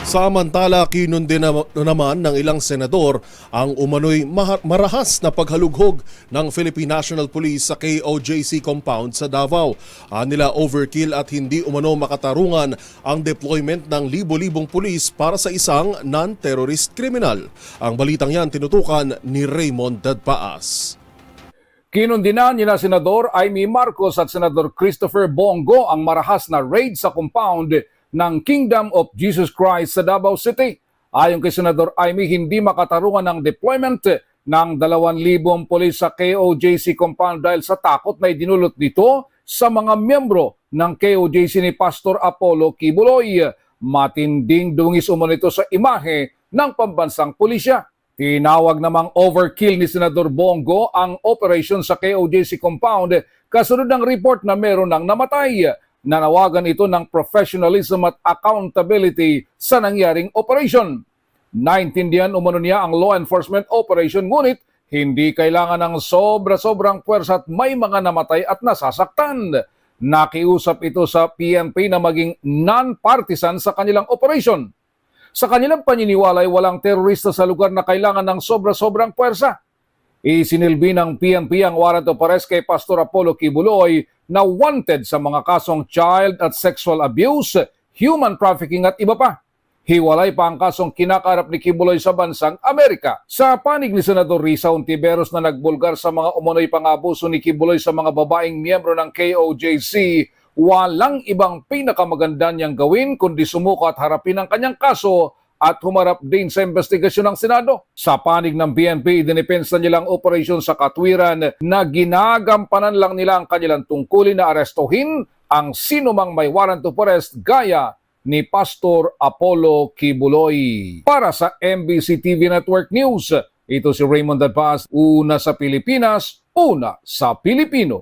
Samantala, kinundi naman ng ilang senador ang umano'y marahas na paghalughog ng Philippine National Police sa KOJC compound sa Davao. Nila overkill at hindi umano makatarungan ang deployment ng libo-libong pulis para sa isang non-terrorist criminal. Ang balitang yan tinutukan ni Raymond Dadpaas. Kinundinan nila Senador Amy Marcos at Senador Christopher Bongo ang marahas na raid sa compound ng Kingdom of Jesus Christ sa Davao City. Ayon kay Senador Amy, hindi makatarungan ng deployment ng 2,000 pulis sa KOJC compound dahil sa takot na idinulot nito sa mga miyembro ng KOJC ni Pastor Apollo Kibuloy. Matinding dungis umano ito sa imahe ng pambansang pulisya. Tinawag namang overkill ni Senador Bongo ang operation sa KOJC compound kasunod ng report na meron ng namatay. Nanawagan ito ng professionalism at accountability sa nangyaring operation. Naintindihan umano niya ang law enforcement operation ngunit hindi kailangan ng sobra-sobrang puwersa at may mga namatay at nasasaktan. Nakiusap ito sa PNP na maging non-partisan sa kanilang operation. Sa kanilang paniniwala ay walang terorista sa lugar na kailangan ng sobra-sobrang puwersa. Isinilbi ng PNP ang warrant of arrest kay Pastor Apollo Kibuloy na wanted sa mga kasong child at sexual abuse, human trafficking at iba pa. Hiwalay pa ang kasong kinakarap ni Kibuloy sa bansang Amerika. Sa panig ni Senador Risa Hontiveros na nagbulgar sa mga umunoy pang-abuso ni Kibuloy sa mga babaeng miyembro ng KOJC, walang ibang pinakamaganda niyang gawin kundi sumuko at harapin ang kanyang kaso at humarap din sa investigasyon ng Senado. Sa panig ng PNP, idinipensa nilang operasyon sa katwiran na ginagampanan lang nila ang kanilang tungkulin na arestuhin ang sinumang may warrant of arrest gaya ni Pastor Apollo Kibuloy. Para sa MBC TV Network News, ito si Raymond Dadpaas, una sa Pilipinas, una sa Pilipino.